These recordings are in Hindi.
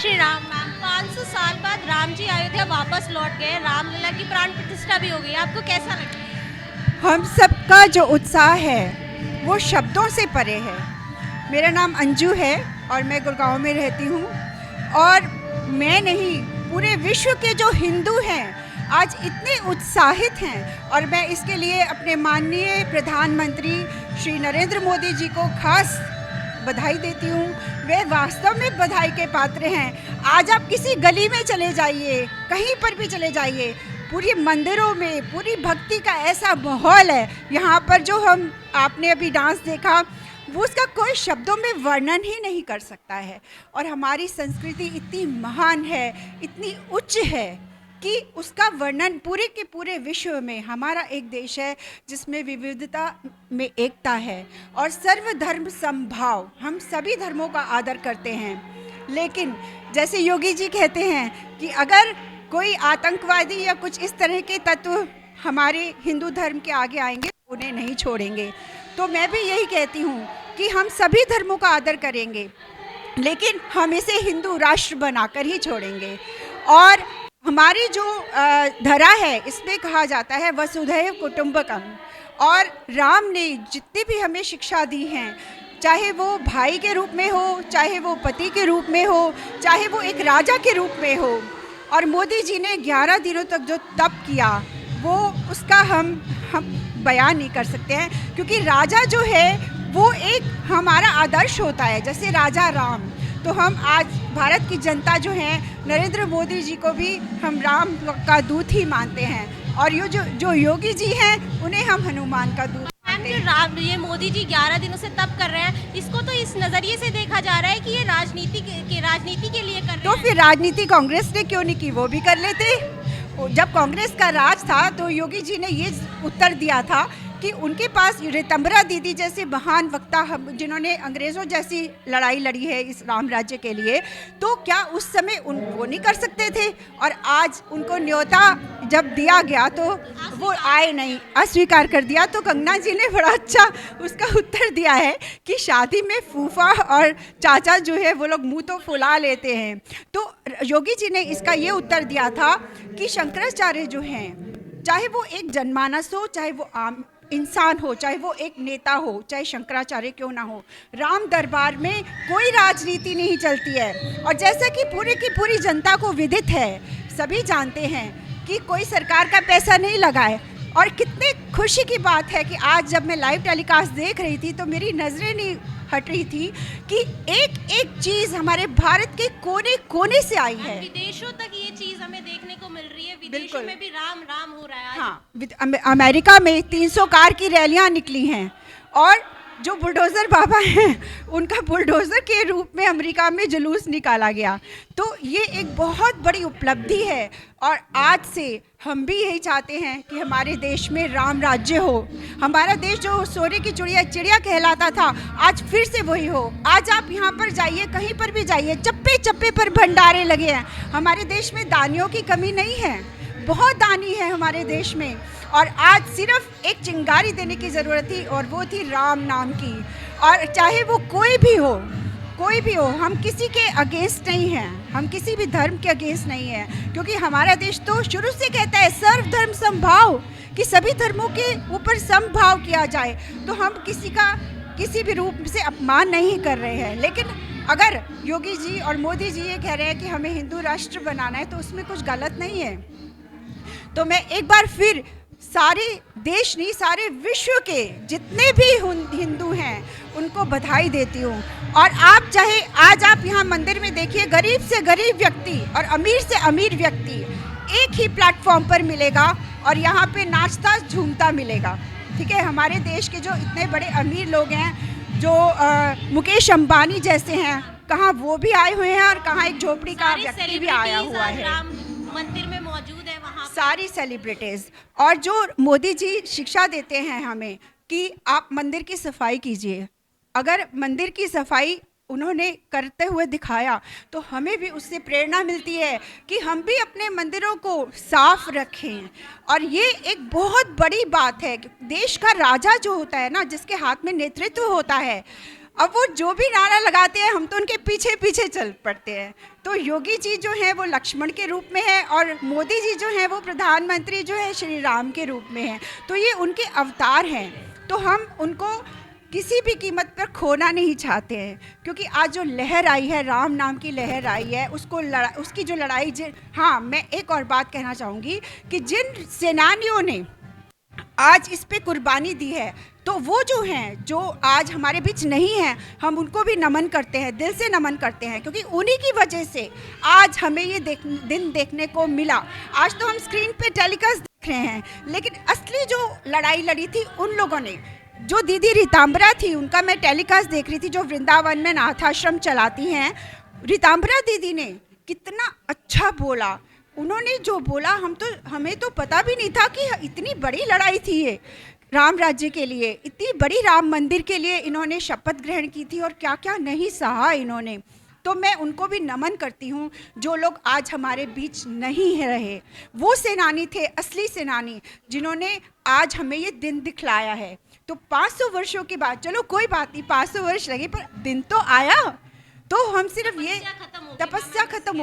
श्री राम। मैम, 500 साल बाद राम जी अयोध्या वापस लौट गए, रामलला की प्राण प्रतिष्ठा भी हो गई, आपको कैसा लगा? हम सबका जो उत्साह है वो शब्दों से परे है। मेरा नाम अंजू है और मैं गुड़गांव में रहती हूँ। और मैं नहीं, पूरे विश्व के जो हिंदू हैं आज इतने उत्साहित हैं, और मैं इसके लिए अपने माननीय प्रधानमंत्री श्री नरेंद्र मोदी जी को खास बधाई देती हूँ। वे वास्तव में बधाई के पात्र हैं। आज आप किसी गली में चले जाइए, कहीं पर भी चले जाइए, पूरी मंदिरों में पूरी भक्ति का ऐसा माहौल है। यहाँ पर जो आपने अभी डांस देखा, वो उसका कोई शब्दों में वर्णन ही नहीं कर सकता है। और हमारी संस्कृति इतनी महान है, इतनी उच्च है कि उसका वर्णन पूरे के पूरे विश्व में। हमारा एक देश है जिसमें विविधता में एकता है और सर्वधर्म समभाव। हम सभी धर्मों का आदर करते हैं। लेकिन जैसे योगी जी कहते हैं कि अगर कोई आतंकवादी या कुछ इस तरह के तत्व हमारे हिंदू धर्म के आगे आएंगे, उन्हें नहीं छोड़ेंगे। तो मैं भी यही कहती हूँ कि हम सभी धर्मों का आदर करेंगे, लेकिन हम इसे हिंदू राष्ट्र बनाकर ही छोड़ेंगे। और हमारी जो धरा है, इसमें कहा जाता है वसुधैव कुटुंबकम। और राम ने जितनी भी हमें शिक्षा दी हैं, चाहे वो भाई के रूप में हो, चाहे वो पति के रूप में हो, चाहे वो एक राजा के रूप में हो, और मोदी जी ने 11 दिनों तक जो तप किया, वो उसका हम बयान नहीं कर सकते हैं। क्योंकि राजा जो है वो एक हमारा आदर्श होता है, जैसे राजा राम। तो हम आज भारत की जनता जो है, नरेंद्र मोदी जी को भी हम राम का दूत ही मानते हैं। और ये जो योगी जी हैं, उन्हें हम हनुमान का दूत मैम, जो ये मोदी जी 11 दिनों से तप कर रहे हैं, इसको तो इस नज़रिए से देखा जा रहा है कि ये राजनीति के लिए कर रहे हैं। तो फिर राजनीति कांग्रेस ने क्यों नहीं की? वो भी कर लेते। जब कांग्रेस का राज था तो योगी जी ने ये उत्तर दिया था कि उनके पास ऋतंबरा दीदी जैसे महान वक्ता, जिन्होंने अंग्रेज़ों जैसी लड़ाई लड़ी है इस राम राज्य के लिए, तो क्या उस समय वो नहीं कर सकते थे? और आज उनको न्योता जब दिया गया तो वो आए नहीं, अस्वीकार कर दिया। तो कंगना जी ने बड़ा अच्छा उसका उत्तर दिया है कि शादी में फूफा और चाचा जो है वो लोग मुंह तो फुला लेते हैं। तो योगी जी ने इसका ये उत्तर दिया था कि शंकराचार्य जो हैं, चाहे वो एक जनमानस हो, चाहे वो आम इंसान हो, चाहे वो एक नेता हो, चाहे शंकराचार्य क्यों ना हो, राम दरबार में कोई राजनीति नहीं चलती है। और जैसा कि पूरी की पूरी जनता को विदित है, सभी जानते हैं कि कोई सरकार का पैसा नहीं लगा है। और कितने खुशी की बात है कि आज जब मैं लाइव टेलीकास्ट देख रही थी तो मेरी नज़रें नहीं हट रही थी कि एक एक चीज़ हमारे भारत के कोने कोने से आई है। विदेशों तक ये चीज़ हमें देखने को मिल रही है। विदेशों में भी राम राम हो रहा है। हाँ, अमेरिका में 300 कार की रैलियां निकली हैं, और जो बुलडोज़र बाबा हैं उनका बुलडोज़र के रूप में अमेरिका में जुलूस निकाला गया। तो ये एक बहुत बड़ी उपलब्धि है। और आज से हम भी यही चाहते हैं कि हमारे देश में राम राज्य हो। हमारा देश जो सोने की चिड़िया कहलाता था, आज फिर से वही हो। आज आप यहाँ पर जाइए, कहीं पर भी जाइए, चप्पे चप्पे पर भंडारे लगे हैं। हमारे देश में दानियों की कमी नहीं है, बहुत दानी है हमारे देश में। और आज सिर्फ एक चिंगारी देने की ज़रूरत थी, और वो थी राम नाम की। और चाहे वो कोई भी हो, हम किसी के अगेंस्ट नहीं हैं, हम किसी भी धर्म के अगेंस्ट नहीं हैं। क्योंकि हमारा देश तो शुरू से कहता है सर्वधर्म समभाव, कि सभी धर्मों के ऊपर समभाव किया जाए। तो हम किसी का किसी भी रूप से अपमान नहीं कर रहे हैं। लेकिन अगर योगी जी और मोदी जी ये कह रहे हैं कि हमें हिंदू राष्ट्र बनाना है, तो उसमें कुछ गलत नहीं है। तो मैं एक बार फिर सारे देश नहीं, सारे विश्व के जितने भी हिंदू हैं उनको बधाई देती हूँ। और आप चाहे आज आप यहाँ मंदिर में देखिए, गरीब से गरीब व्यक्ति और अमीर से अमीर व्यक्ति एक ही प्लेटफॉर्म पर मिलेगा, और यहाँ पे नाचता झूमता मिलेगा। ठीक है, हमारे देश के जो इतने बड़े अमीर लोग हैं, जो मुकेश अंबानी जैसे हैं, कहाँ वो भी आए हुए हैं, और कहाँ एक झोपड़ी का व्यक्ति भी आया हुआ है। मंदिर में मौजूद है वहाँ सारी सेलिब्रिटीज़। और जो मोदी जी शिक्षा देते हैं हमें कि आप मंदिर की सफाई कीजिए, अगर मंदिर की सफाई उन्होंने करते हुए दिखाया, तो हमें भी उससे प्रेरणा मिलती है कि हम भी अपने मंदिरों को साफ रखें। और ये एक बहुत बड़ी बात है कि देश का राजा जो होता है ना, जिसके हाथ में नेतृत्व होता है, अब वो जो भी नारा लगाते हैं हम तो उनके पीछे पीछे चल पड़ते हैं। तो योगी जी जो हैं वो लक्ष्मण के रूप में है और मोदी जी जो हैं वो प्रधानमंत्री जो है श्री राम के रूप में हैं। तो ये उनके अवतार हैं, तो हम उनको किसी भी कीमत पर खोना नहीं चाहते हैं, क्योंकि आज जो लहर आई है, राम नाम की लहर आई है, उसकी जो लड़ाई हाँ, मैं एक और बात कहना चाहूँगी कि जिन सेनानियों ने आज इस पे कुर्बानी दी है, तो वो जो हैं, जो आज हमारे बीच नहीं हैं, हम उनको भी नमन करते हैं, दिल से नमन करते हैं, क्योंकि उन्हीं की वजह से आज हमें ये दिन देखने को मिला। आज तो हम स्क्रीन पे टेलीकास्ट देख रहे हैं, लेकिन असली जो लड़ाई लड़ी थी उन लोगों ने, जो दीदी रीतांबरा थी, उनका मैं टेलीकास्ट देख रही थी, जो वृंदावन में नाथाश्रम चलाती हैं। रीतांबरा दीदी ने कितना अच्छा बोला, उन्होंने जो बोला हमें तो पता भी नहीं था कि इतनी बड़ी लड़ाई थी ये राम राज्य के लिए, इतनी बड़ी राम मंदिर के लिए इन्होंने शपथ ग्रहण की थी और क्या क्या नहीं सहा इन्होंने। तो मैं उनको भी नमन करती हूँ जो लोग आज हमारे बीच नहीं रहे। वो सेनानी थे, असली सेनानी, जिन्होंने आज हमें ये दिन दिखलाया है। तो 500 वर्षों के बाद, चलो कोई बात नहीं, 500 वर्ष लगे पर दिन तो आया। तो हम सिर्फ ये तपस्या खत्म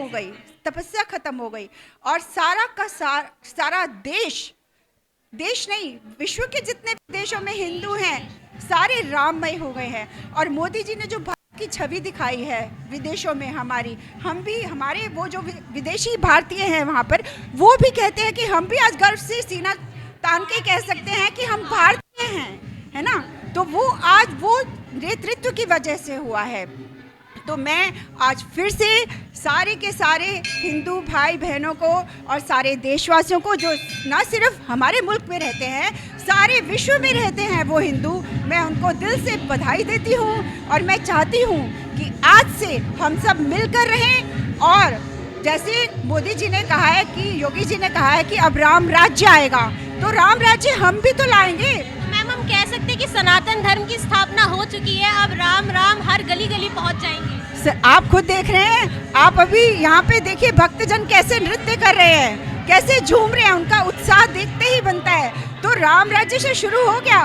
हो गई और सारा का सारा देश नहीं, विश्व के जितने देशों में हिंदू हैं सारे राममय हो गए हैं। और मोदी जी ने जो भारत की छवि दिखाई है विदेशों में हमारे वो जो विदेशी भारतीय हैं वहाँ पर, वो भी कहते हैं कि हम भी आज गर्व से सीना तान के कह सकते हैं कि हम भारतीय हैं, है ना। तो वो आज वो नेतृत्व की वजह से हुआ है। तो मैं आज फिर से सारे के सारे हिंदू भाई बहनों को और सारे देशवासियों को जो ना सिर्फ हमारे मुल्क में रहते हैं, सारे विश्व में रहते हैं वो हिंदू, मैं उनको दिल से बधाई देती हूँ। और मैं चाहती हूँ कि आज से हम सब मिलकर रहें और जैसे मोदी जी ने कहा है कि योगी जी ने कहा है कि अब राम राज्य आएगा, तो राम राज्य हम भी तो लाएंगे। मैम, हम कह सकते हैं कि सनातन धर्म की स्थापना हो चुकी है, अब राम राम हर गली गली पहुंच जाएंगे। आप खुद देख रहे हैं, आप अभी यहाँ पे देखिए भक्तजन कैसे नृत्य कर रहे हैं, कैसे झूम रहे हैं, उनका उत्साह देखते ही बनता है। तो राम राज्य से शुरू हो गया।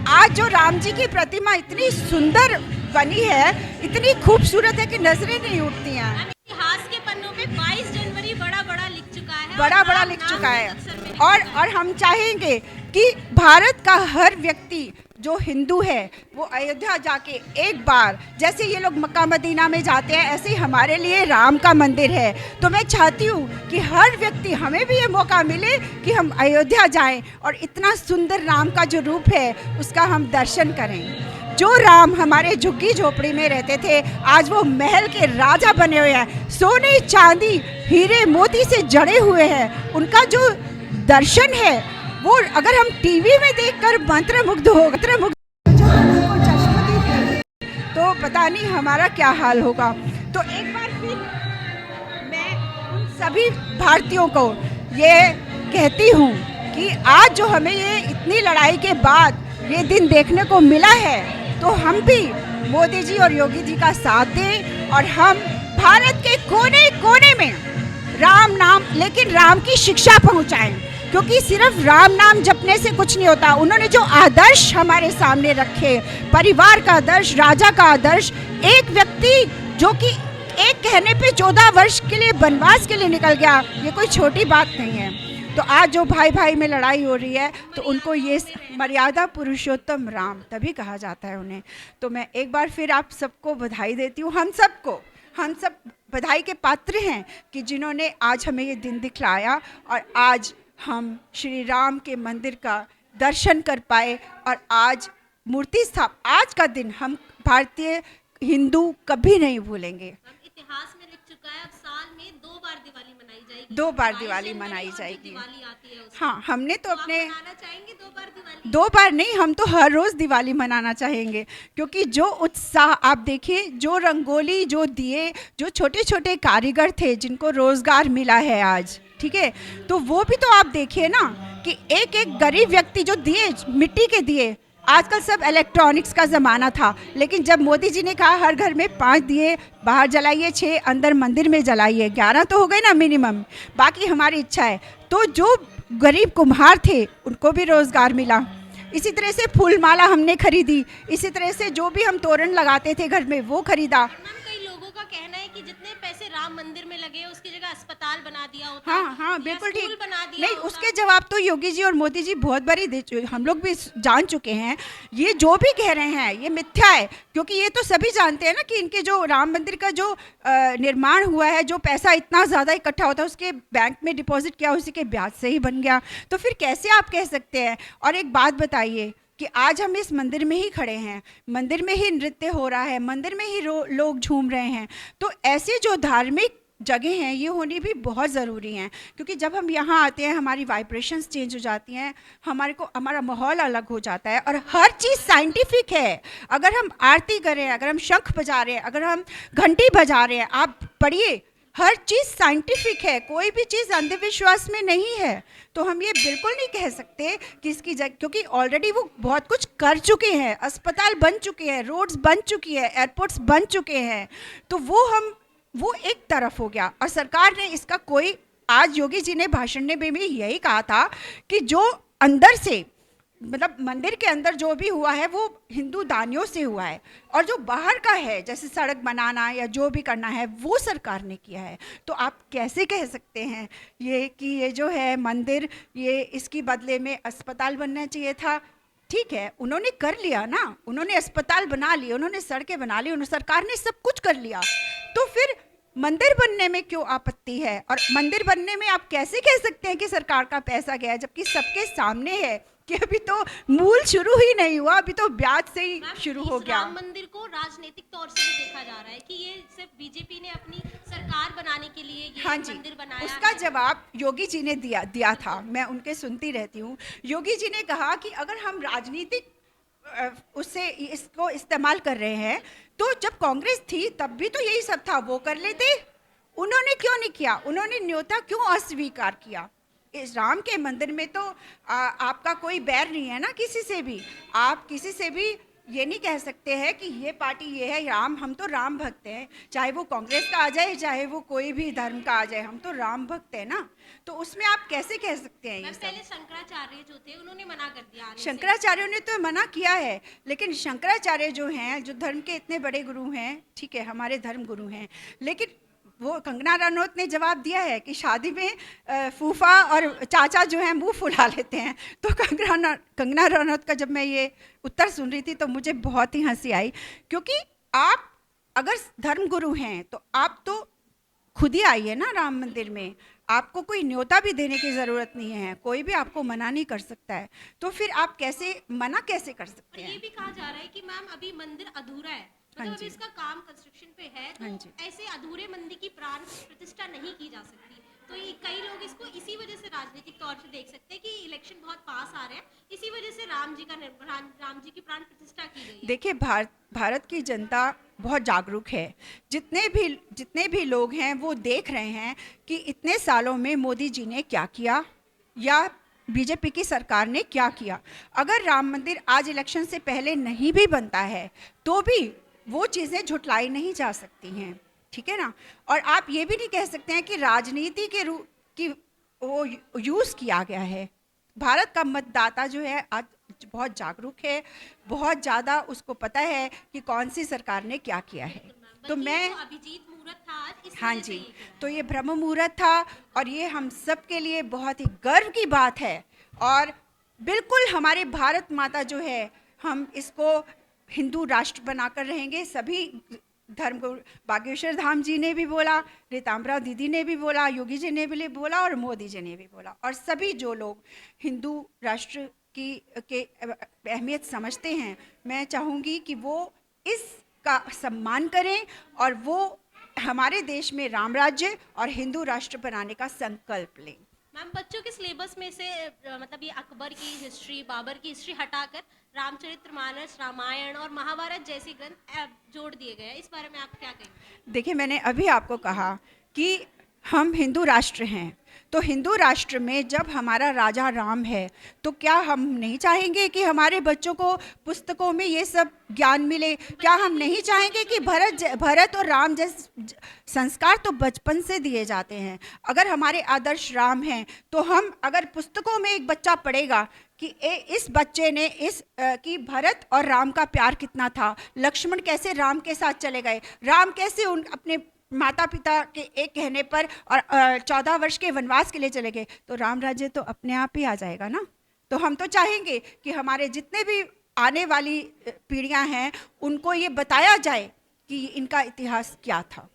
आज जो राम जी की प्रतिमा इतनी सुंदर बनी है, इतनी खूबसूरत है कि नजरें नहीं उठती हैं। इतिहास के पन्नों पे 22 जनवरी बड़ा लिख चुका है, बड़ा लिख चुका है। और हम चाहेंगे कि भारत का हर व्यक्ति जो हिंदू है वो अयोध्या जाके एक बार, जैसे ये लोग मक्का मदीना में जाते हैं, ऐसे ही हमारे लिए राम का मंदिर है। तो मैं चाहती हूँ कि हर व्यक्ति, हमें भी ये मौका मिले कि हम अयोध्या जाएं और इतना सुंदर राम का जो रूप है उसका हम दर्शन करें। जो राम हमारे झुग्गी झोपड़ी में रहते थे, आज वो महल के राजा बने हुए हैं, सोने चांदी हीरे मोती से जड़े हुए हैं। उनका जो दर्शन है वो अगर हम टीवी में देखकर मंत्रमुग्ध तो पता नहीं हमारा क्या हाल होगा। तो एक बार फिर मैं उन सभी भारतीयों को ये कहती हूँ कि आज जो हमें ये इतनी लड़ाई के बाद ये दिन देखने को मिला है, तो हम भी मोदी जी और योगी जी का साथ दें और हम भारत के कोने कोने में राम नाम, लेकिन राम की शिक्षा पहुँचाएं, क्योंकि सिर्फ राम नाम जपने से कुछ नहीं होता। उन्होंने जो आदर्श हमारे सामने रखे, परिवार का आदर्श, राजा का आदर्श, एक व्यक्ति जो कि एक कहने पे 14 वर्ष के लिए वनवास के लिए निकल गया, ये कोई छोटी बात नहीं है। तो आज जो भाई भाई में लड़ाई हो रही है, तो उनको ये मर्यादा पुरुषोत्तम राम तभी कहा जाता है उन्हें। तो मैं एक बार फिर आप सबको बधाई देती हूँ, हम सब बधाई के पात्र हैं कि जिन्होंने आज हमें ये दिन दिखलाया और आज हम श्री राम के मंदिर का दर्शन कर पाए। और आज मूर्ति आज का दिन हम भारतीय हिंदू कभी नहीं भूलेंगे। इतिहास में लिख चुका है, अब साल में 2 बार दिवाली मनाई जाएगी। 2 बार दिवाली मनाई जाएगी। दिवाली आती है, हाँ, हमने तो अपने मनाना चाहेंगे 2 बार दिवाली। 2 बार नहीं, हम तो हर रोज दिवाली मनाना चाहेंगे, क्योंकि जो उत्साह आप देखिए, जो रंगोली, जो दिए, जो छोटे छोटे कारीगर थे जिनको रोजगार मिला है आज, ठीक है, तो वो भी तो आप देखिए ना कि एक एक गरीब व्यक्ति जो दिए, मिट्टी के दिए, आजकल सब इलेक्ट्रॉनिक्स का ज़माना था, लेकिन जब मोदी जी ने कहा हर घर में 5 दिए बाहर जलाइए, 6 अंदर मंदिर में जलाइए, 11 तो हो गए ना मिनिमम, बाकी हमारी इच्छा है। तो जो गरीब कुम्हार थे उनको भी रोज़गार मिला, इसी तरह से फूल माला हमने खरीदी, इसी तरह से जो भी हम तोरण लगाते थे घर में वो खरीदा। मैम कई लोगों का कहना है कि जितने पैसे राम मंदिर में लगे उसकी जगह अस्पताल बना दिया होता, हाँ हाँ या बिल्कुल स्कूल ठीक। बना दिया नहीं, होता। उसके जवाब तो योगी जी और मोदी जी बहुत बारी हम लोग भी जान चुके हैं। ये जो भी कह रहे हैं ये मिथ्या है, क्योंकि ये तो सभी जानते हैं ना कि इनके जो राम मंदिर का जो निर्माण हुआ है, जो पैसा इतना ज़्यादा इकट्ठा होता है उसके बैंक में डिपॉजिट किया, उसी के ब्याज से ही बन गया। तो फिर कैसे आप कह सकते हैं? और एक बात बताइए कि आज हम इस मंदिर में ही खड़े हैं, मंदिर में ही नृत्य हो रहा है, मंदिर में ही लोग झूम रहे हैं। तो ऐसे जो धार्मिक जगह हैं ये होनी भी बहुत ज़रूरी हैं, क्योंकि जब हम यहाँ आते हैं हमारी वाइब्रेशंस चेंज हो जाती हैं, हमारा माहौल अलग हो जाता है। और हर चीज़ साइंटिफिक है। अगर हम आरती कर रहे हैं, अगर हम शंख बजा रहे हैं, अगर हम घंटी बजा रहे हैं, आप पढ़िए, हर चीज़ साइंटिफिक है, कोई भी चीज़ अंधविश्वास में नहीं है। तो हम ये बिल्कुल नहीं कह सकते कि इसकी जगह, क्योंकि ऑलरेडी वो बहुत कुछ कर चुके हैं, अस्पताल बन चुके हैं, रोड्स बन चुकी है, एयरपोर्ट्स बन चुके हैं। तो वो एक तरफ हो गया। और सरकार ने इसका कोई, आज योगी जी ने भाषण में भी यही कहा था कि जो अंदर से, मतलब मंदिर के अंदर जो भी हुआ है वो हिंदू दानियों से हुआ है, और जो बाहर का है जैसे सड़क बनाना या जो भी करना है वो सरकार ने किया है। तो आप कैसे कह सकते हैं ये कि ये जो है मंदिर, ये इसकी बदले में अस्पताल बनना चाहिए था? ठीक है, उन्होंने कर लिया ना, उन्होंने अस्पताल बना लिए, उन्होंने सड़कें बना ली, उन्होंने, सरकार ने सब कुछ कर लिया। तो फिर मंदिर बनने में क्यों आपत्ति है? और मंदिर बनने में आप कैसे कह सकते हैं कि सरकार का पैसा गया, जबकि सबके सामने है कि अभी तो मूल शुरू ही नहीं हुआ, अभी तो ब्याज से ही शुरू हो गया। राम मंदिर को राजनीतिक तौर से भी देखा जा रहा है कि ये सिर्फ बीजेपी ने अपनी सरकार बनाने के लिए ये हाँ जी, मंदिर बनाया उसका है। जवाब योगी जी ने दिया था, मैं उनके सुनती रहती हूँ। योगी जी ने कहा कि अगर हम राजनीतिक उससे इसको इस्तेमाल कर रहे हैं, तो जब कांग्रेस थी तब भी तो यही सब था, वो कर लेते। उन्होंने क्यों नहीं किया? उन्होंने न्योता क्यों अस्वीकार किया? इस राम के मंदिर में तो आपका कोई बैर नहीं है ना किसी से भी। आप किसी से भी ये नहीं कह सकते हैं कि ये पार्टी ये है राम, हम तो राम भक्त हैं, चाहे वो कांग्रेस का आ जाए चाहे वो कोई भी धर्म का आ जाए, हम तो राम भक्त हैं ना। तो उसमें आप कैसे कह सकते हैं ये सब? पहले शंकराचार्य जो थे उन्होंने मना कर दिया आने से। शंकराचार्यों ने तो मना किया है, लेकिन शंकराचार्य जो हैं, जो धर्म के इतने बड़े गुरु हैं, ठीक है हमारे धर्म गुरु हैं, लेकिन वो कंगना रनौत ने जवाब दिया है कि शादी में फूफा और चाचा जो हैं मुंह फुला लेते हैं। तो कंगना रनौत का जब मैं ये उत्तर सुन रही थी तो मुझे बहुत ही हंसी आई, क्योंकि आप अगर धर्मगुरु हैं तो आप तो खुद ही आइए ना राम मंदिर में, आपको कोई न्योता भी देने की ज़रूरत नहीं है, कोई भी आपको मना नहीं कर सकता है। तो फिर आप मना कैसे कर सकते हैं? ये भी कहा जा रहा है कि मैम अभी मंदिर अधूरा है, मतलब अभी इसका काम कंस्ट्रक्शन पे है, तो ऐसे अधूरे मंदिर की प्राण प्रतिष्ठा नहीं की जा सकती। तो ये कई लोग इसको इसी वजह से राजनीतिक तौर से देख सकते हैं कि इलेक्शन बहुत पास आ रहे हैं, इसी वजह से राम जी की प्राण प्रतिष्ठा की गई है। देखिए, भारत की जनता बहुत जागरूक है। जितने भी लोग हैं वो देख रहे हैं कि इतने सालों में मोदी जी ने क्या किया या बीजेपी की सरकार ने क्या किया। अगर राम मंदिर आज इलेक्शन से पहले नहीं भी बनता है तो भी वो चीज़ें झुटलाई नहीं जा सकती हैं, ठीक है ना। और आप ये भी नहीं कह सकते हैं कि राजनीति के रूप की वो यूज़ किया गया है। भारत का मतदाता जो है आज बहुत जागरूक है, बहुत ज़्यादा उसको पता है कि कौन सी सरकार ने क्या किया है। तो मैं अभिजीत मुहूर्त था आज, इस हाँ वजह से जी, ये किया। तो ये ब्रह्म मुहूर्त था और ये हम सब के लिए बहुत ही गर्व की बात है। और बिल्कुल हमारे भारत माता जो है, हम इसको हिंदू राष्ट्र बनाकर रहेंगे। सभी धर्मगुरु बागेश्वर धाम जी ने भी बोला, रीतांबरा दीदी ने भी बोला, योगी जी ने भी बोला और मोदी जी ने भी बोला, और सभी जो लोग हिंदू राष्ट्र के अहमियत समझते हैं, मैं चाहूँगी कि वो इसका सम्मान करें और वो हमारे देश में राम राज्य और हिंदू राष्ट्र बनाने का संकल्प लें। मैम बच्चों के सिलेबस में से मतलब ये अकबर की हिस्ट्री, बाबर की हिस्ट्री हटाकर रामचरितमानस, रामायण और महाभारत जैसे ग्रंथ जोड़ दिए गए हैं, इस बारे में आप क्या कहेंगे? देखिए, मैंने अभी आपको कहा कि हम हिंदू राष्ट्र हैं, तो हिंदू राष्ट्र में जब हमारा राजा राम है तो क्या हम नहीं चाहेंगे कि हमारे बच्चों को पुस्तकों में ये सब ज्ञान मिले? क्या हम नहीं चाहेंगे कि भरत और राम जैसे संस्कार तो बचपन से दिए जाते हैं? अगर हमारे आदर्श राम हैं तो हम, अगर पुस्तकों में एक बच्चा पढ़ेगा कि इस बच्चे ने कि भरत और राम का प्यार कितना था, लक्ष्मण कैसे राम के साथ चले गए, राम कैसे उन अपने माता पिता के एक कहने पर और 14 वर्ष के वनवास के लिए चले गए, तो राम राज्य तो अपने आप ही आ जाएगा ना। तो हम तो चाहेंगे कि हमारे जितने भी आने वाली पीढ़ियां हैं उनको ये बताया जाए कि इनका इतिहास क्या था।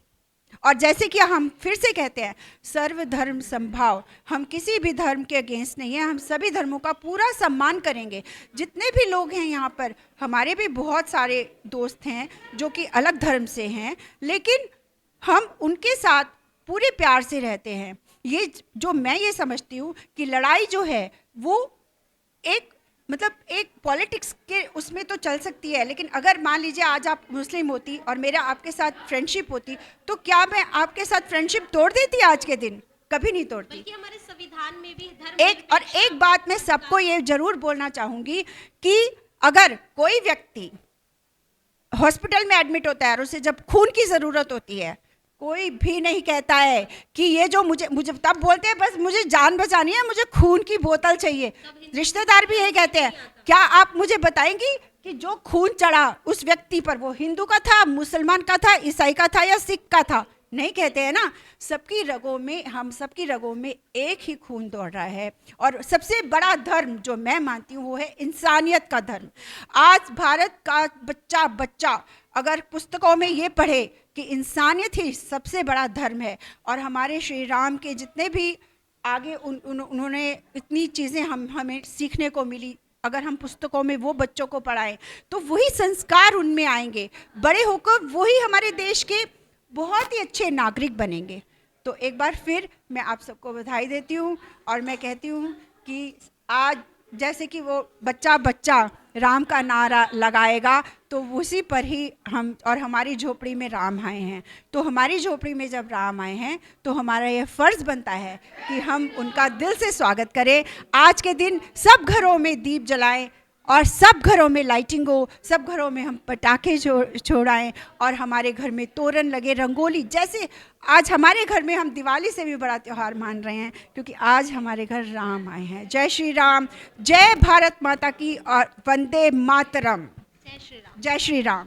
और जैसे कि हम फिर से कहते हैं, सर्वधर्म समभाव, हम किसी भी धर्म के अगेंस्ट नहीं है, हम सभी धर्मों का पूरा सम्मान करेंगे। जितने भी लोग हैं यहाँ पर, हमारे भी बहुत सारे दोस्त हैं जो कि अलग धर्म से हैं, लेकिन हम उनके साथ पूरे प्यार से रहते हैं। ये जो मैं ये समझती हूँ कि लड़ाई जो है वो एक मतलब एक पॉलिटिक्स के उसमें तो चल सकती है, लेकिन अगर मान लीजिए आज आप मुस्लिम होती और मेरा आपके साथ फ्रेंडशिप होती, तो क्या मैं आपके साथ फ्रेंडशिप तोड़ देती आज के दिन? कभी नहीं तोड़ती। बल्कि हमारे संविधान में भी धर्म एक बात मैं सबको ये जरूर बोलना चाहूंगी कि अगर कोई व्यक्ति हॉस्पिटल में एडमिट होता है और उसे जब खून की ज़रूरत होती है, कोई भी नहीं कहता है कि ये जो मुझे तब बोलते हैं बस मुझे जान बचानी है, मुझे खून की बोतल चाहिए। रिश्तेदार भी यही कहते हैं। क्या आप मुझे बताएंगी कि जो खून चढ़ा उस व्यक्ति पर वो हिंदू का था, मुसलमान का था, ईसाई का था या सिख का था? नहीं कहते हैं ना। सबकी रगों में, हम सबकी रगों में एक ही खून दौड़ रहा है। और सबसे बड़ा धर्म जो मैं मानती हूँ वो है इंसानियत का धर्म। आज भारत का बच्चा बच्चा अगर पुस्तकों में ये पढ़े कि इंसानियत ही सबसे बड़ा धर्म है, और हमारे श्री राम के जितने भी आगे उन्होंने इतनी चीज़ें हमें सीखने को मिली, अगर हम पुस्तकों में वो बच्चों को पढ़ाएं तो वही संस्कार उनमें आएंगे, बड़े होकर वही हमारे देश के बहुत ही अच्छे नागरिक बनेंगे। तो एक बार फिर मैं आप सबको बधाई देती हूँ और मैं कहती हूँ कि आज जैसे कि वो बच्चा बच्चा राम का नारा लगाएगा, तो उसी पर ही हम और हमारी झोपड़ी में राम आए हैं। तो हमारी झोपड़ी में जब राम आए हैं तो हमारा ये फ़र्ज़ बनता है कि हम उनका दिल से स्वागत करें। आज के दिन सब घरों में दीप जलाएं और सब घरों में लाइटिंग हो, सब घरों में हम पटाखे छोड़ाएं और हमारे घर में तोरण लगे, रंगोली। जैसे आज हमारे घर में हम दिवाली से भी बड़ा त्यौहार मान रहे हैं क्योंकि आज हमारे घर राम आए हैं। जय श्री राम, जय भारत माता की और वंदे मातरम। जय श्री राम। जय श्री राम।